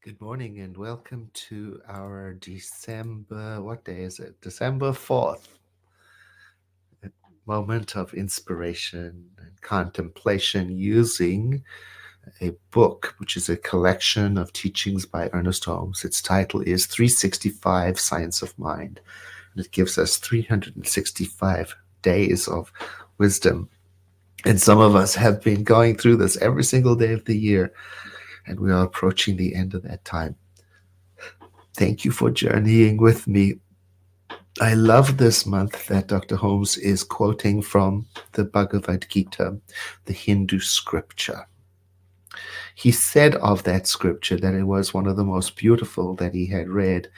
Good morning and welcome to our what day is it? December 4th moment of inspiration and contemplation using a book, which is a collection of teachings by Ernest Holmes. Its title is 365 Science of Mind, and it gives us 365 days of wisdom. And some of us have been going through this every single day of the year, and we are approaching the end of that time. Thank you for journeying with me. I love this month that Dr. Holmes is quoting from the Bhagavad Gita, the Hindu scripture. He said of that scripture that it was one of the most beautiful that he had read,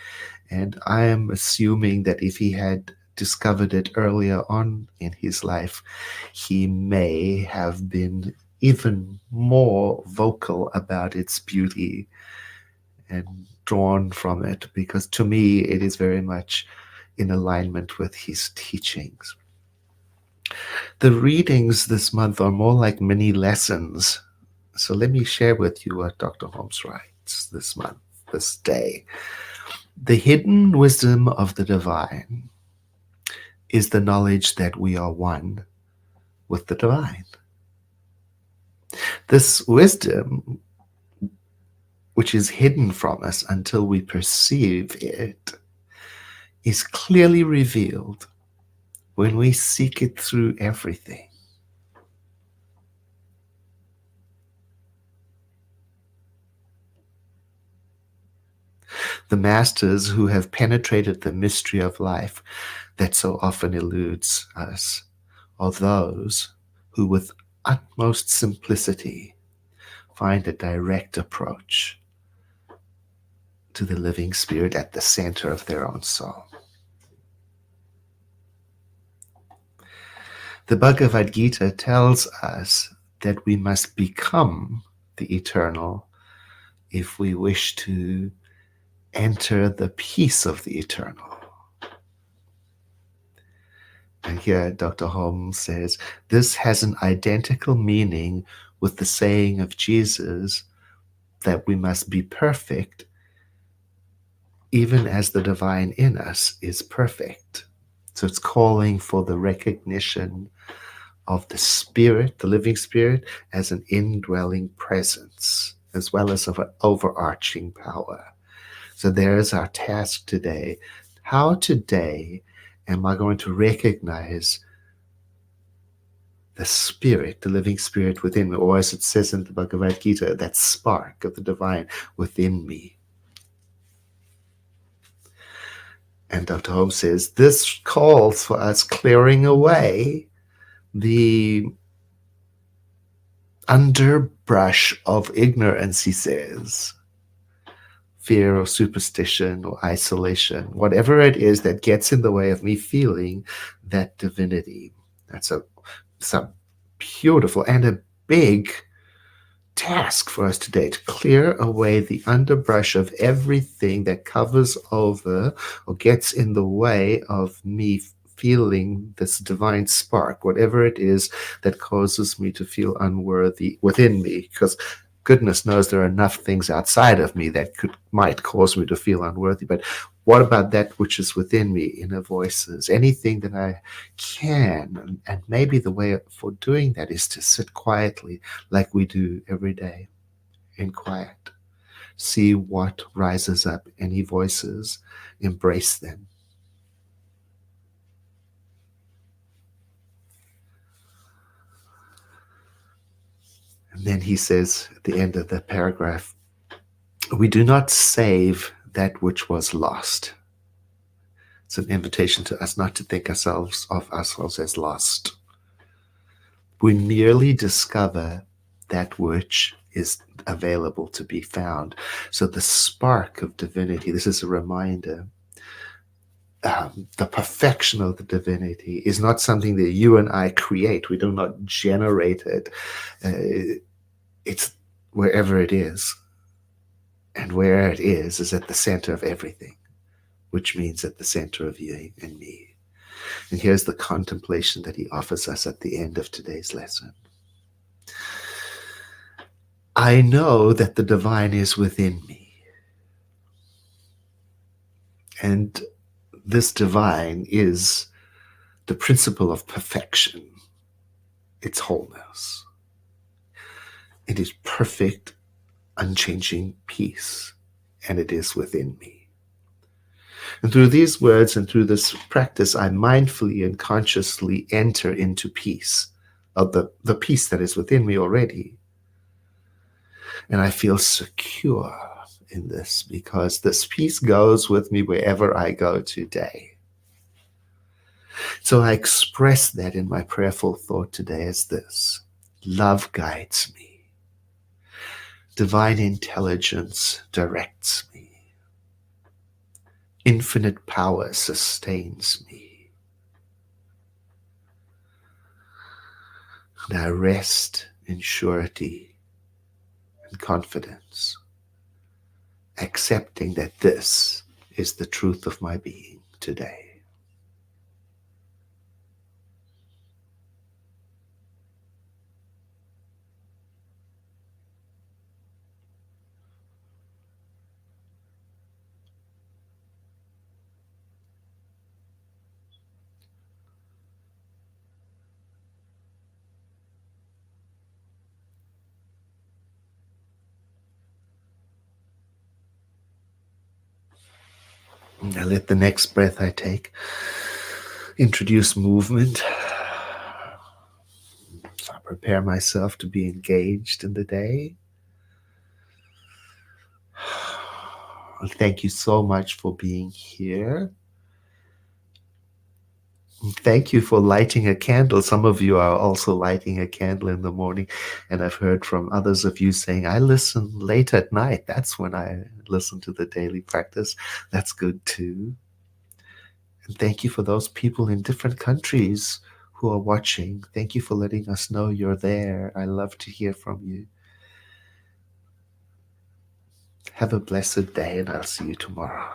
and I am assuming that if he had discovered it earlier on in his life, he may have been even more vocal about its beauty and drawn from it, because to me it is very much in alignment with his teachings. The readings this month are more like mini lessons. So let me share with you what Dr. Holmes writes this month, this day. The hidden wisdom of the divine is the knowledge that we are one with the divine. This wisdom, which is hidden from us until we perceive it, is clearly revealed when we seek it through everything. The masters who have penetrated the mystery of life that so often eludes us are those who, with utmost simplicity, find a direct approach to the living spirit at the center of their own soul. The Bhagavad Gita tells us that we must become the eternal if we wish to enter the peace of the eternal. And here Dr. Holmes says, this has an identical meaning with the saying of Jesus that we must be perfect even as the divine in us is perfect. So it's calling for the recognition of the Spirit, the living Spirit, as an indwelling presence, as well as of an overarching power. So there's our task today. How today am I going to recognize the Spirit, the living Spirit within me, or as it says in the Bhagavad Gita, that spark of the divine within me? And Dr. Holmes says this calls for us clearing away the underbrush of ignorance, he says. Fear or superstition or isolation, whatever it is that gets in the way of me feeling that divinity. That's a beautiful and a big task for us today, to clear away the underbrush of everything that covers over or gets in the way of me feeling this divine spark, whatever it is that causes me to feel unworthy within me, because goodness knows there are enough things outside of me that might cause me to feel unworthy. But what about that which is within me, inner voices, anything that I can? And maybe the way for doing that is to sit quietly like we do every day in quiet. See what rises up, any voices, embrace them. And then he says at the end of the paragraph, we do not save that which was lost. It's an invitation to us not to think of ourselves as lost. We merely discover that which is available to be found. So the spark of divinity, this is a reminder, the perfection of the divinity is not something that you and I create. We do not generate it. It's wherever it is. And where it is at the center of everything, which means at the center of you and me. And here's the contemplation that he offers us at the end of today's lesson. I know that the divine is within me. And this divine is the principle of perfection, its wholeness. It is perfect, unchanging peace, and it is within me. And through these words and through this practice, I mindfully and consciously enter into peace, of the peace that is within me already. And I feel secure in this because this peace goes with me wherever I go today. So I express that in my prayerful thought today as this: love guides me. Divine intelligence directs me. Infinite power sustains me. And I rest in surety and confidence, accepting that this is the truth of my being today. Now let the next breath I take introduce movement. So I prepare myself to be engaged in the day. Thank you so much for being here. Thank you for lighting a candle. Some of you are also lighting a candle in the morning. And I've heard from others of you saying, I listen late at night. That's when I listen to the daily practice. That's good too. And thank you for those people in different countries who are watching. Thank you for letting us know you're there. I love to hear from you. Have a blessed day, and I'll see you tomorrow.